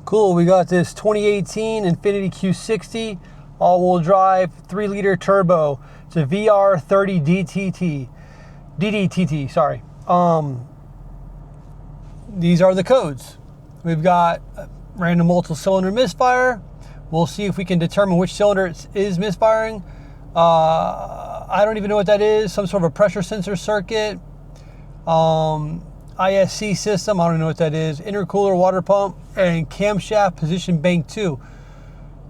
Cool, we got this 2018 Infiniti Q60, all-wheel drive, 3-liter turbo. It's a VR30DTT. DDTT, sorry. These are the codes. We've got a random multi-cylinder misfire. We'll see if we can determine which cylinder is misfiring. I don't even know what that is. Some sort of a pressure sensor circuit. ISC system, I don't know what that is. Intercooler, water pump, and camshaft position bank 2.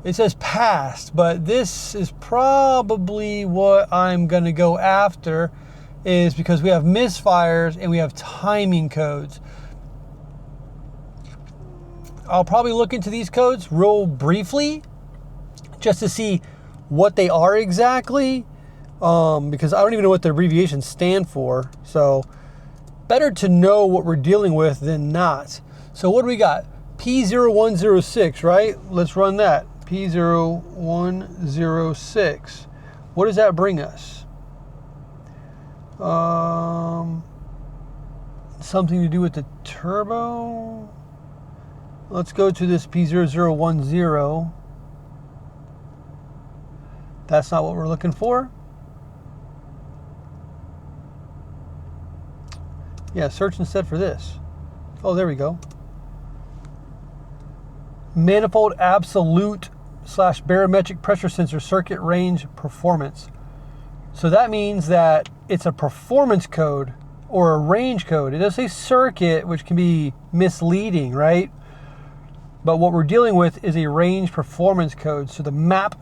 It says passed, but this is probably what I'm going to go after, is because we have misfires and we have timing codes. I'll probably look into these codes real briefly just to see what they are exactly, because I don't even know what the abbreviations stand for. So better to know what we're dealing with than not. So what do we got? P0106, right? Let's run that. P0106. What does that bring us? Something to do with the turbo. Let's go to this P0010. That's not what we're looking for. Yeah, search instead for this. Oh, there we go. Manifold absolute / barometric pressure sensor circuit range performance. So that means that it's a performance code or a range code. It does say circuit, which can be misleading, right? But what we're dealing with is a range performance code. So the map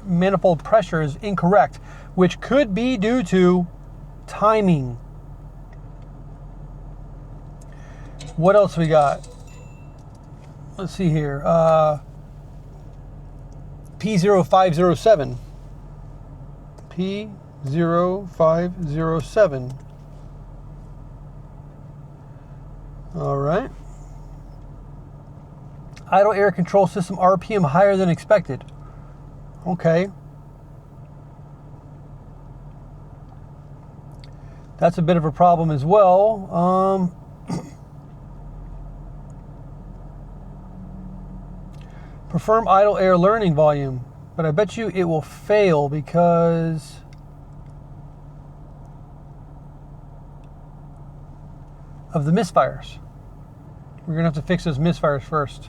manifold pressure is incorrect, which could be due to timing. What else we got? Let's see here. P0507. P0507. All right. Idle air control system RPM higher than expected. Okay. That's a bit of a problem as well. Confirm idle air learning volume, but I bet you it will fail because of the misfires. We're gonna have to fix those misfires first.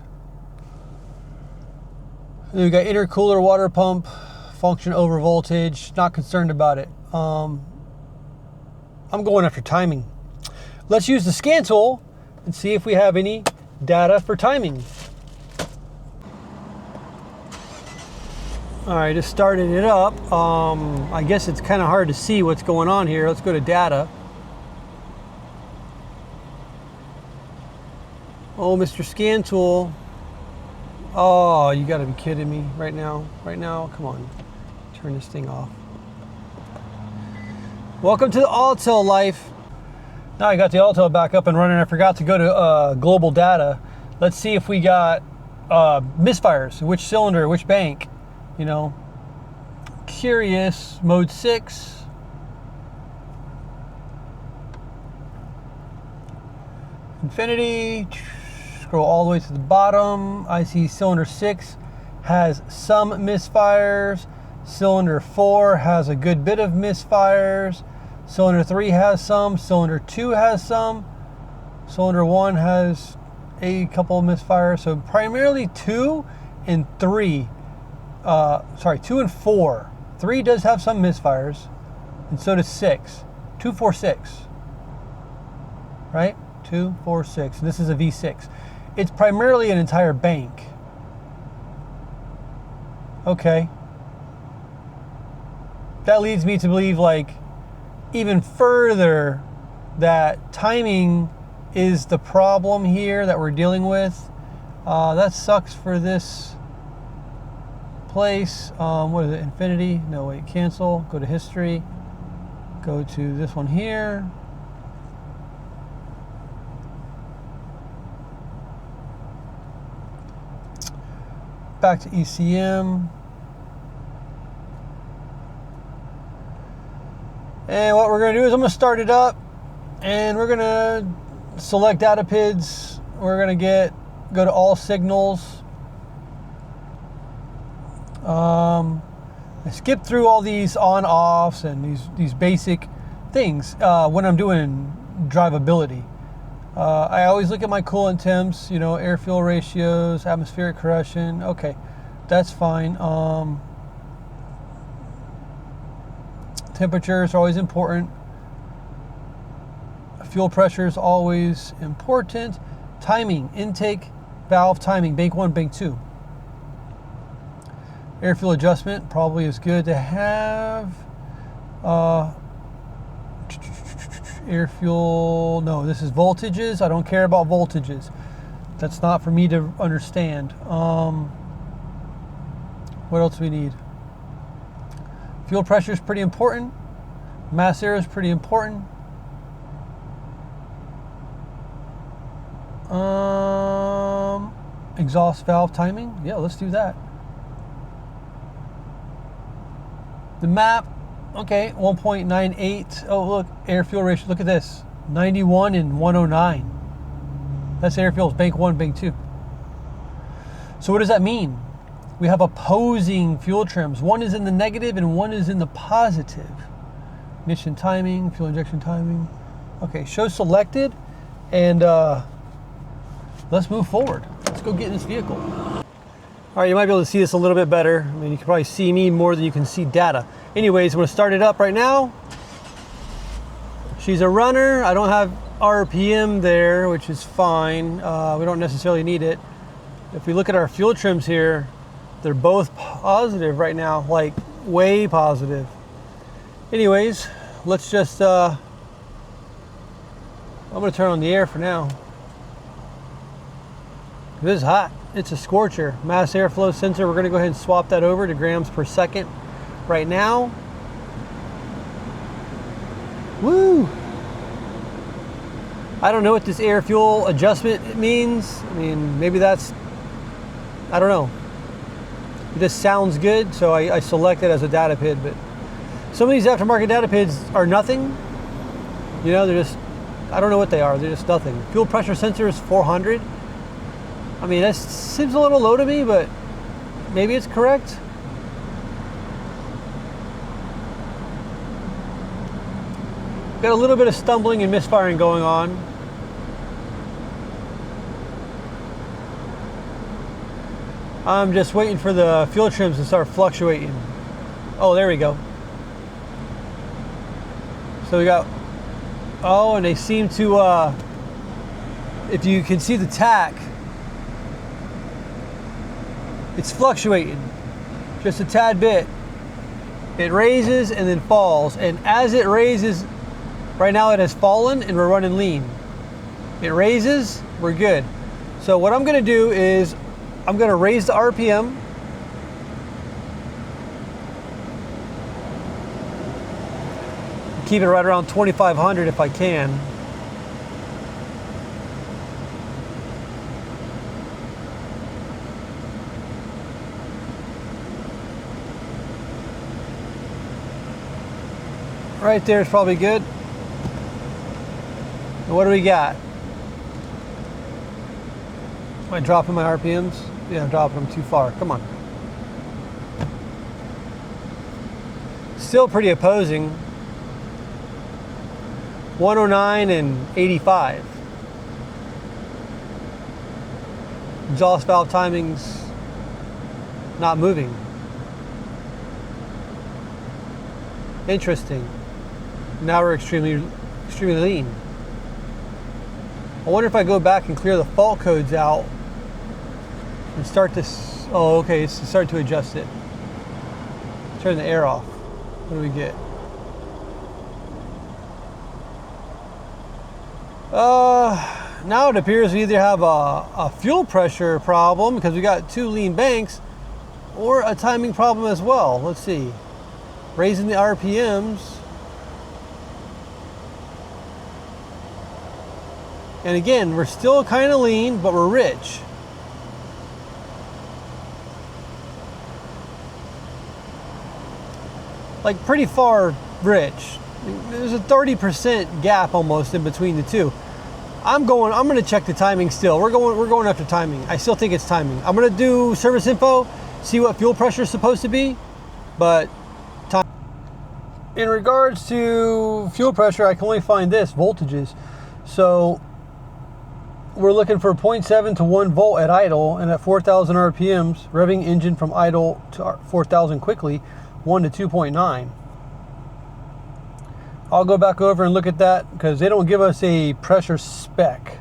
And then we got intercooler, water pump, function over voltage. Not concerned about it. I'm going after timing. Let's use the scan tool and see if we have any data for timing. All right, just started it up. I guess it's kind of hard to see what's going on here. Let's go to data. Oh, Mr. Scan Tool. Oh, you gotta be kidding me right now. Right now, come on. Turn this thing off. Welcome to the Auto life. Now I got the Auto back up and running. I forgot to go to global data. Let's see if we got misfires. Which cylinder, which bank? You know, curious. Mode 6. Infiniti. Scroll all the way to the bottom. I see cylinder 6 has some misfires. Cylinder 4 has a good bit of misfires. Cylinder 3 has some. Cylinder 2 has some. Cylinder 1 has a couple of misfires. So primarily 2 and 3. 2 and 4. 3 does have some misfires, and so does 6. 2, 4, 6. Right? 2, 4, 6. And this is a V6. It's primarily an entire bank. Okay. That leads me to believe, like, even further that timing is the problem here that we're dealing with. That sucks for this place. What is it? Infiniti? No, wait. Cancel. Go to history. Go to this one here. Back to ECM. And what we're going to do is I'm going to start it up and we're going to select data PIDs. We're going to get go to all signals. I skip through all these on-offs and these basic things when I'm doing drivability. I always look at my coolant temps, you know, air-fuel ratios, atmospheric compression. Okay, that's fine. Temperatures are always important. Fuel pressure is always important. Timing, intake, valve timing, bank 1, bank 2. Air fuel adjustment probably is good to have. Air fuel, no, this is voltages. I don't care about voltages. That's not for me to understand. What else do we need? Fuel pressure is pretty important. Mass air is pretty important. Exhaust valve timing. Yeah, let's do that. The map, okay, 1.98. Oh, look, air fuel ratio. Look at this, 91 and 109. That's air fuels, bank 1, bank 2. So what does that mean? We have opposing fuel trims. One is in the negative and one is in the positive. Ignition timing, fuel injection timing. Okay, show selected, and let's move forward. Let's go get in this vehicle. All right, you might be able to see this a little bit better. I mean, you can probably see me more than you can see data. Anyways, I'm gonna start it up right now. She's a runner. I don't have RPM there, which is fine. We don't necessarily need it. If we look at our fuel trims here, they're both positive right now, like way positive. Anyways, let's just, I'm gonna turn on the air for now. This is hot. It's a scorcher. Mass airflow sensor, we're gonna go ahead and swap that over to grams per second right now. Woo! I don't know what this air fuel adjustment means. I mean, maybe that's, I don't know. It just sounds good, so I select it as a data PID, but some of these aftermarket data PIDs are nothing. You know, they're just, I don't know what they are. They're just nothing. Fuel pressure sensor is 400. I mean, that seems a little low to me, but maybe it's correct. Got a little bit of stumbling and misfiring going on. I'm just waiting for the fuel trims to start fluctuating. Oh, there we go. So we got, oh, and they seem to, if you can see the tack, it's fluctuating just a tad bit. It raises and then falls, and as it raises, right now it has fallen and we're running lean. It raises, we're good. So what I'm gonna do is I'm gonna raise the RPM. Keep it right around 2,500 if I can. Right there is probably good. And what do we got? Am I dropping my RPMs? Yeah, I'm dropping them too far. Come on. Still pretty opposing. 109 and 85. Exhaust valve timing's not moving. Interesting. Now we're extremely lean. I wonder if I go back and clear the fault codes out and start this. Oh, okay, it's starting to adjust it. Turn the air off. What do we get? Now it appears we either have a fuel pressure problem because we got two lean banks, or a timing problem as well. Let's see. Raising the RPMs. And again, we're still kind of lean, but we're rich. Like pretty far rich. There's a 30% gap almost in between the two. I'm going to check the timing still. We're going after timing. I still think it's timing. I'm going to do service info, see what fuel pressure is supposed to be, but time. In regards to fuel pressure, I can only find this, voltages. So we're looking for 0.7 to 1 volt at idle, and at 4,000 RPMs, revving engine from idle to 4,000 quickly, 1 to 2.9. I'll go back over and look at that because they don't give us a pressure spec.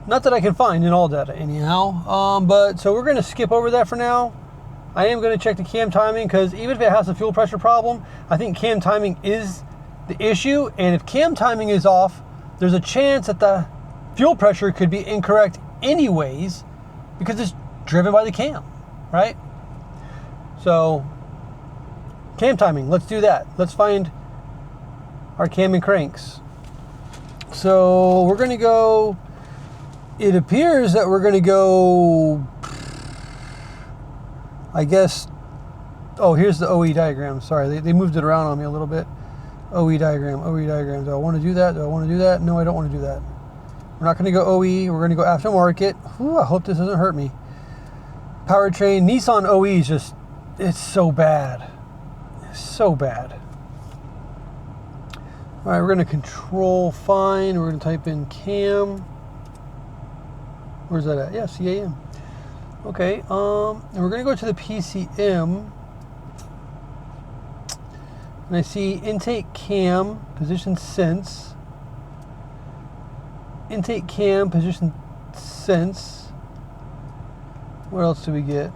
Not that I can find in all data anyhow. But so we're going to skip over that for now. I am going to check the cam timing because even if it has a fuel pressure problem, I think cam timing is the issue. And if cam timing is off, there's a chance that the fuel pressure could be incorrect anyways because it's driven by the cam, right? So cam timing, let's do that. Let's find our cam and cranks. So we're going to go, it appears that we're going to go, I guess, oh, here's the OE diagram. Sorry, they moved it around on me a little bit. OE diagram. Do I want to do that? No, I don't want to do that. We're not going to go OE. We're going to go aftermarket. Whew, I hope this doesn't hurt me. Powertrain. Nissan OE is just, it's so bad. It's so bad. All right, we're going to control fine. We're going to type in cam. Where's that at? Yeah, CAM. Okay, and we're going to go to the PCM. And I see intake cam, position sense. Intake cam, position sense. What else do we get?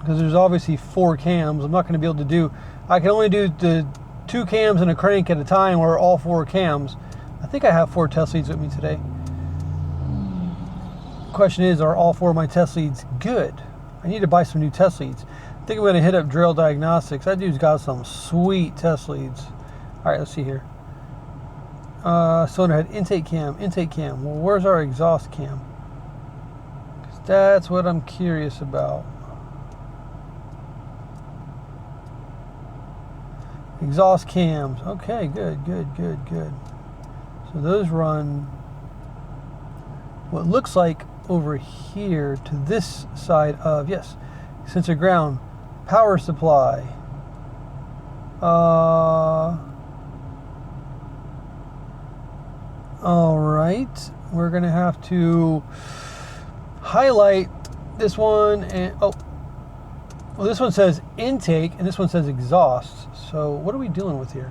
Because there's obviously 4 cams. I'm not going to be able to do, I can only do the 2 cams and a crank at a time, or all 4 cams. I think I have 4 test leads with me today. Question is, are all 4 of my test leads good? I need to buy some new test leads. I think I'm going to hit up Drill Diagnostics. That dude's got some sweet test leads. All right, let's see here. Cylinder head, intake cam. Well, where's our exhaust cam? 'Cause that's what I'm curious about. Exhaust cams. Okay, good. So those run what looks like over here to this side of, yes, sensor ground, power supply. All right, we're gonna have to highlight this one, and oh, well, this one says intake and this one says exhaust. So what are we dealing with here?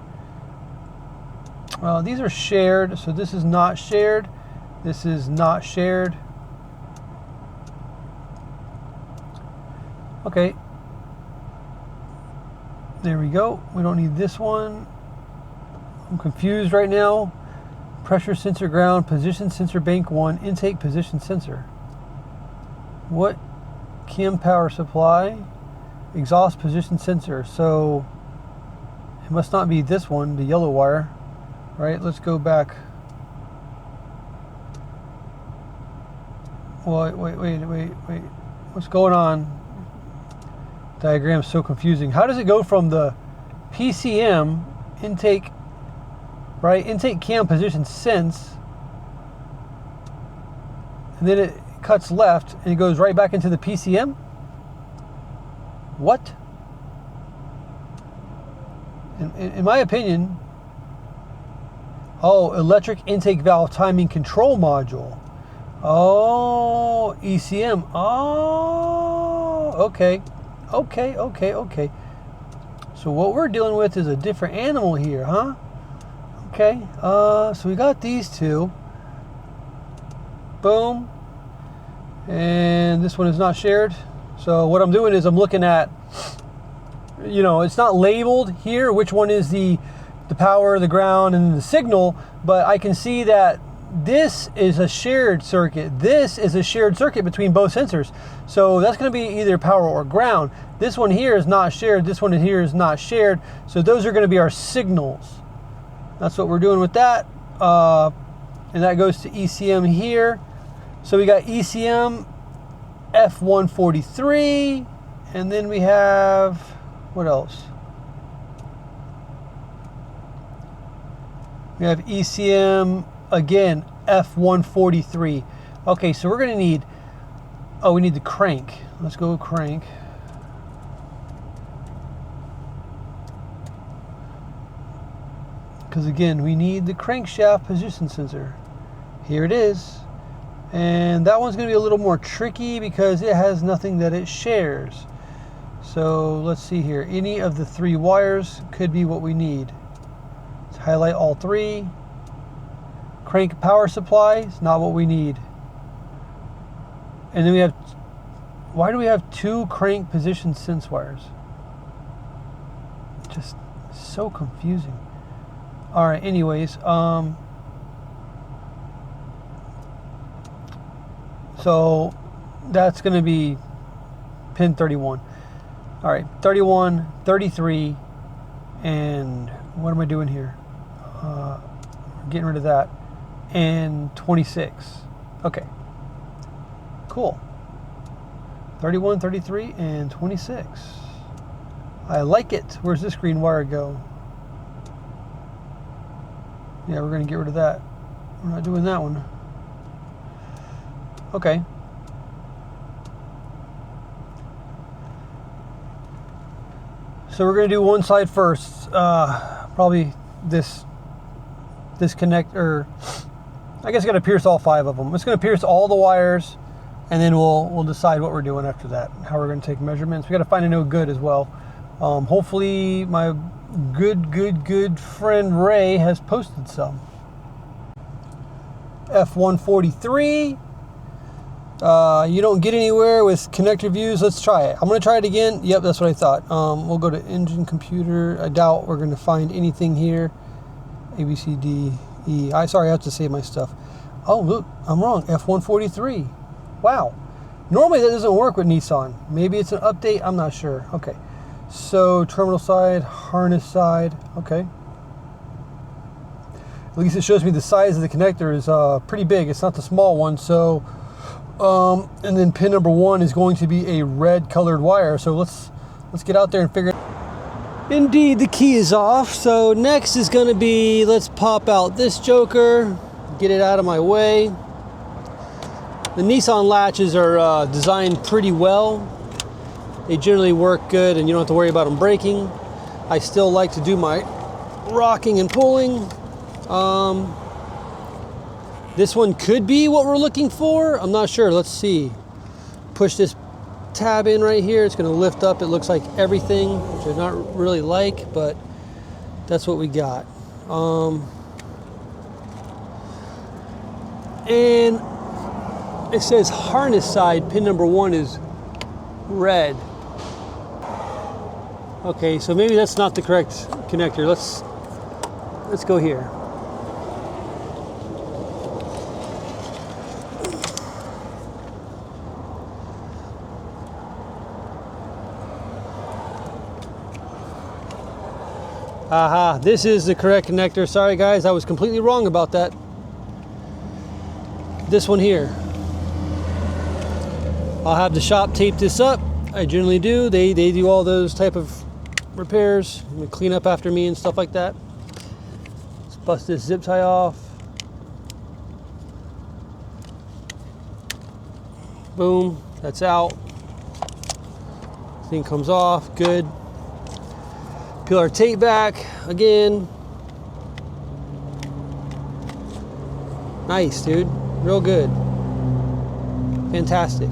These are shared, so this is not shared. This is not shared. Okay. There we go. We don't need this one. I'm confused right now. Pressure sensor ground, position sensor bank 1, intake position sensor. What? Cam power supply, exhaust position sensor. So it must not be this one, the yellow wire. Right, let's go back. Wait. What's going on? Diagram's so confusing. How does it go from the PCM intake, right? Intake cam position sense, and then it cuts left and it goes right back into the PCM? What? In my opinion, oh, electric intake valve timing control module. Oh, ECM. Oh, okay. So what we're dealing with is a different animal here, huh? Okay. So we got these 2. Boom. And this one is not shared. So what I'm doing is I'm looking at, you know, it's not labeled here which one is the power, the ground, and the signal, but I can see that this is a shared circuit. This is a shared circuit between both sensors. So that's going to be either power or ground. This one here is not shared. This one here is not shared. So those are going to be our signals. That's what we're doing with that. And that goes to ECM here. So we got ECM F143. And then we have, what else? We have ECM, again, F143. Okay, so we're gonna need, oh, we need the crank. Let's go crank. Because again, we need the crankshaft position sensor. Here it is. And that one's gonna be a little more tricky because it has nothing that it shares. So let's see here. Any of the 3 wires could be what we need. Let's highlight all 3. Crank power supply is not what we need. And then we have, why do we have 2 crank position sense wires? Just so confusing. All right, anyways, so that's gonna be pin 31. All right, 31, 33, and what am I doing here? Getting rid of that, and 26. Okay, cool. 31, 33, and 26. I like it. Where's this green wire go? Yeah, we're gonna get rid of that. We're not doing that one. Okay. So we're gonna do one side first. Probably this connector. I guess I gotta pierce all 5 of them. It's gonna pierce all the wires, and then we'll decide what we're doing after that. How we're gonna take measurements. We gotta find a no good as well. Hopefully my good friend Ray has posted some. F143. You don't get anywhere with connector views. Let's try it. I'm gonna try it again. Yep, that's what I thought. We'll go to engine computer. I doubt we're gonna find anything here. A, B, C, D, E. Sorry, I have to save my stuff. Oh, look, I'm wrong. F143. Wow. Normally that doesn't work with Nissan. Maybe it's an update. I'm not sure. Okay. So terminal side, harness side. Okay. At least it shows me the size of the connector is pretty big. It's not the small one. So, and then pin number 1 is going to be a red colored wire. So let's get out there and figure it out. Indeed, the key is off. So next is going to be, let's pop out this joker, get it out of my way. The Nissan latches are designed pretty well. They generally work good and you don't have to worry about them breaking. I still like to do my rocking and pulling. This one could be what we're looking for. I'm not sure. Let's see. Push this tab in right here. It's going to lift up. It looks like everything, which I not really like, but that's what we got. And it says harness side, pin number 1 is red. Okay, so maybe that's not the correct connector. Let's go here. Aha, this is the correct connector. Sorry guys, I was completely wrong about that. This one here. I'll have the shop tape this up. I generally do. They do all those type of repairs, clean up after me and stuff like that. Let's bust this zip tie off. Boom, that's out. Thing comes off, good. Peel our tape back again. Nice, dude, real good. Fantastic.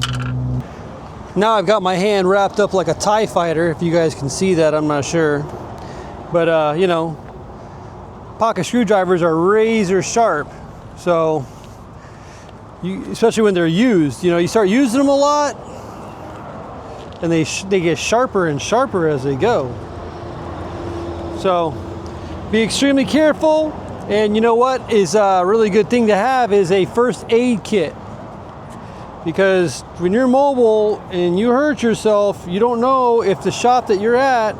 Now I've got my hand wrapped up like a TIE fighter. If you guys can see that, I'm not sure. But you know, pocket screwdrivers are razor sharp. So, especially when they're used, you know, you start using them a lot and they get sharper and sharper as they go. So be extremely careful. And you know what is a really good thing to have is a first aid kit. Because when you're mobile and you hurt yourself, you don't know if the shop that you're at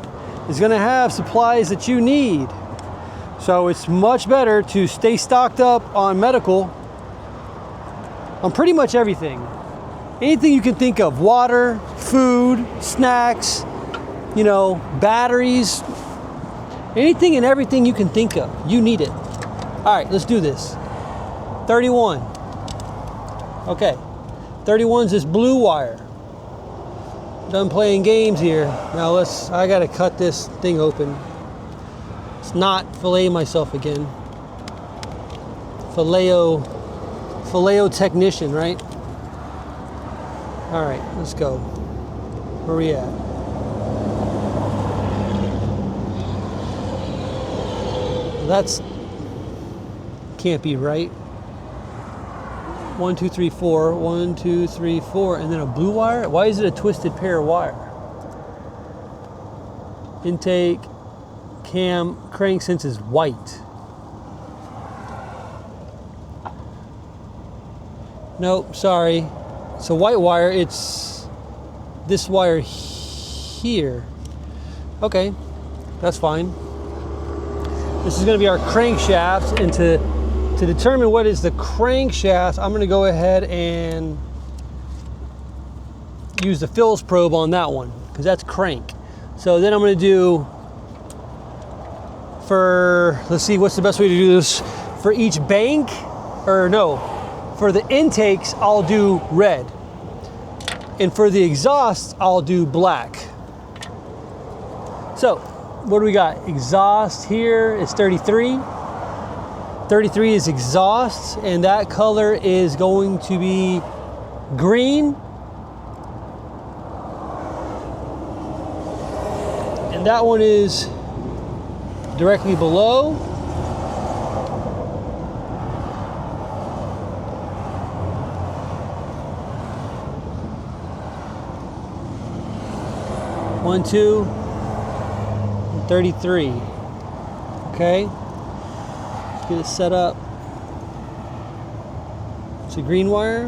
is gonna have supplies that you need. So it's much better to stay stocked up on medical, on pretty much everything. Anything you can think of, water, food, snacks, you know, batteries, anything and everything you can think of, you need it. All right, let's do this. 31. Okay, 31's this blue wire. Done playing games here. Now I gotta cut this thing open. It's not fillet myself again. Filet-o technician, right? All right, let's go. Where we at? That's can't be right. 1, 2, 3, 4. 1, 2, 3, 4, and then a blue wire. Why is it a twisted pair of wire? Intake, cam, crank sense is white. Nope, sorry. It's a white wire. It's this wire here. Okay, that's fine. This is going to be our crankshaft, and to determine what is the crankshaft, I'm going to go ahead and use the Phillips probe on that one, because that's crank. So then I'm going to do, let's see, what's the best way to do this? For each bank, or no, for the intakes, I'll do red. And for the exhaust, I'll do black. So, what do we got? Exhaust here is 33. 33 is exhaust, and that color is going to be green. And that one is directly below. One, 2, and 33. Okay. Get it set up. It's a green wire.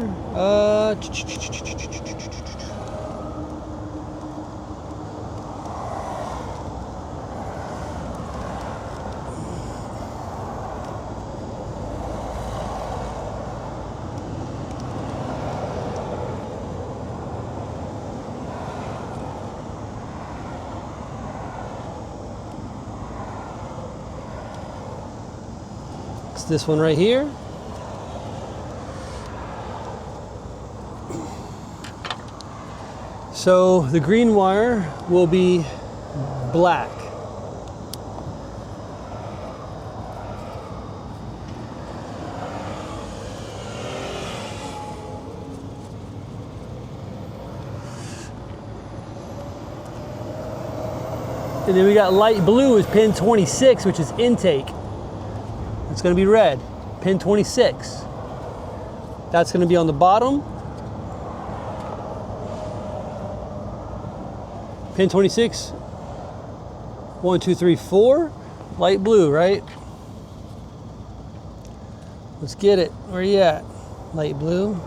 This one right here. So the green wire will be black. And then we got light blue is pin 26, which is intake. It's going to be red, pin 26. That's going to be on the bottom. Pin 26. 1, 2, 3, 4. Light blue, right? Let's get it. Where you at? Light blue.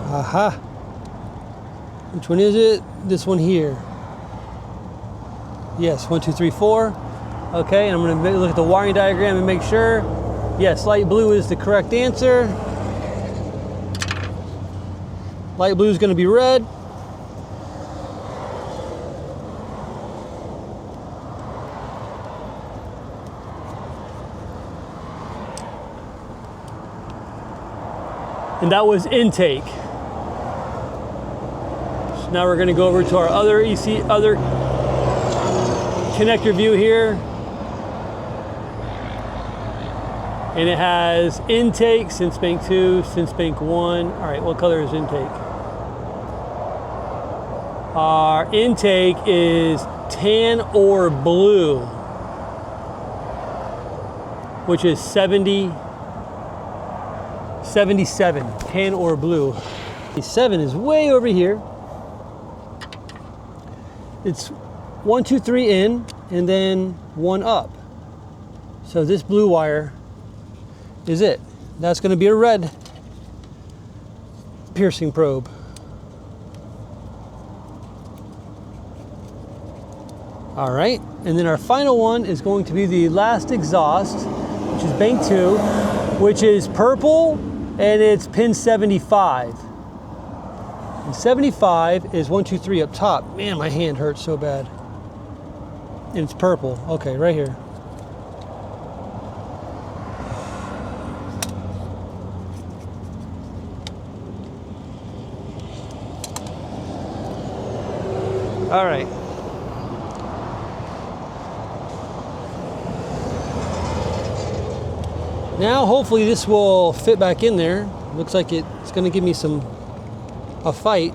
Aha. Which one is it? This one here. Yes, 1, 2, 3, 4. Okay, and I'm going to look at the wiring diagram and make sure. Yes, light blue is the correct answer. Light blue is going to be red. And that was intake. So now we're going to go over to our other connector view here. And it has intake, since bank 2, since bank 1. All right, what color is intake? Our intake is tan or blue, which is 77, tan or blue. 7 is way over here. It's 1, 2, 3 in, and then 1 up. So this blue wire is it. That's going to be a red piercing probe. All right, and then our final one is going to be the last exhaust, which is bank 2. which is purple, and it's pin 75. And 75 is 1, 2, 3 up top. Man, my hand hurts so bad. And it's purple. Okay, right here. All right. Now, hopefully this will fit back in there. Looks like it's going to give me a fight.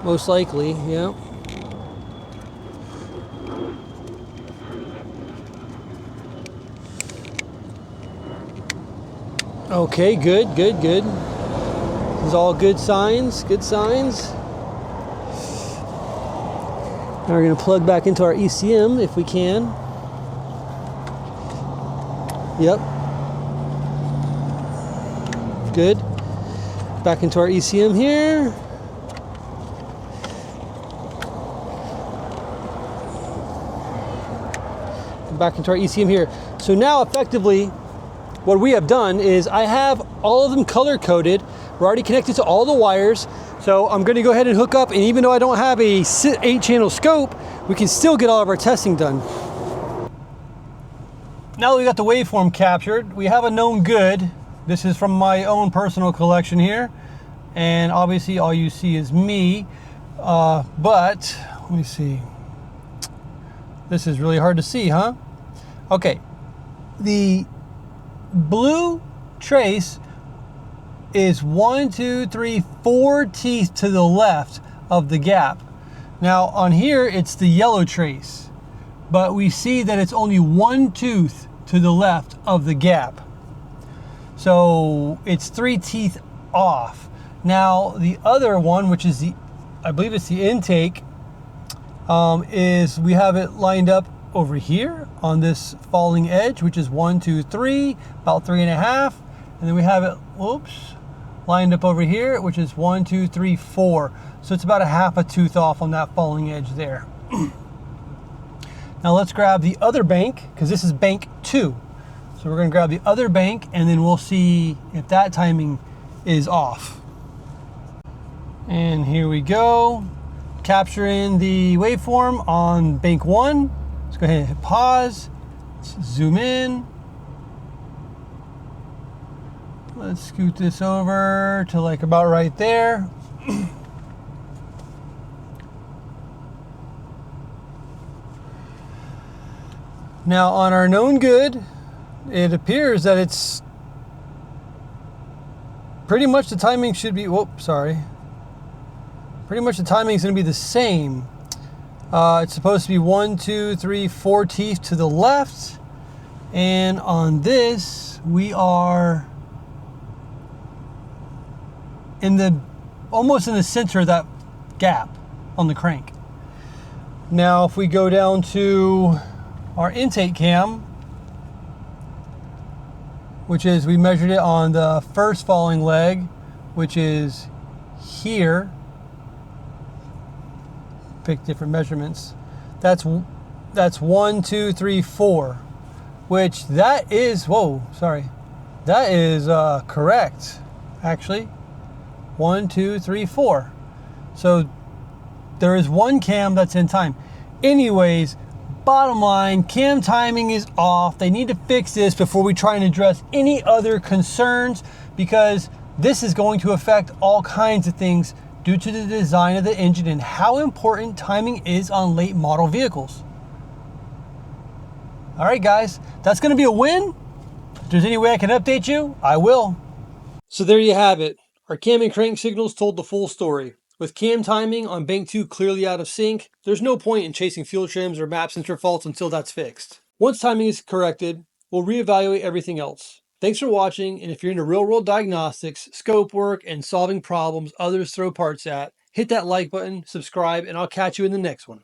Most likely, yeah. Okay, good, good, good. This is all good signs, good signs. Now we're going to plug back into our ECM if we can. Yep. Good. Back into our ECM here. Back into our ECM here. So now effectively what we have done is I have all of them color coded. We're already connected to all the wires. So I'm going to go ahead and hook up, and even though I don't have a 8-channel scope, we can still get all of our testing done. Now that we got the waveform captured, we have a known good. This is from my own personal collection here, and obviously all you see is me, but let me see. This is really hard to see, huh? Okay, the blue trace is 1, 2, 3, 4 teeth to the left of the gap. Now on here it's the yellow trace, but we see that it's only 1 tooth to the left of the gap. So it's 3 teeth off. Now the other one, which is I believe it's the intake, is we have it lined up over here on this falling edge, which is 1, 2, 3, about 3.5, and then we have it, whoops, lined up over here, which is 1, 2, 3, 4. So it's about a half a tooth off on that falling edge there. Now let's grab the other bank, because this is bank 2. So we're going to grab the other bank, and then we'll see if that timing is off. And here we go, capturing the waveform on bank 1. Let's go ahead and hit pause. Let's zoom in. Let's scoot this over to like about right there. Now on our known good, it appears that it's pretty much the timing should be, whoops, sorry. Pretty much the timing is going to be the same. It's supposed to be 1, 2, 3, 4 teeth to the left. And on this, we are almost in the center of that gap on the crank. Now, if we go down to our intake cam, which is, we measured it on the first falling leg, which is here. Pick different measurements. That's 1, 2, 3, 4, which that is, whoa, sorry. That is correct, actually. 1, 2, 3, 4. So there is one cam that's in time. Anyways, bottom line, cam timing is off. They need to fix this before we try and address any other concerns, because this is going to affect all kinds of things due to the design of the engine and how important timing is on late model vehicles. All right, guys, that's going to be a win. If there's any way I can update you, I will. So there you have it. Our cam and crank signals told the full story. With cam timing on bank 2 clearly out of sync, there's no point in chasing fuel trims or map sensor faults until that's fixed. Once timing is corrected, we'll reevaluate everything else. Thanks for watching, and if you're into real-world diagnostics, scope work, and solving problems others throw parts at, hit that like button, subscribe, and I'll catch you in the next one.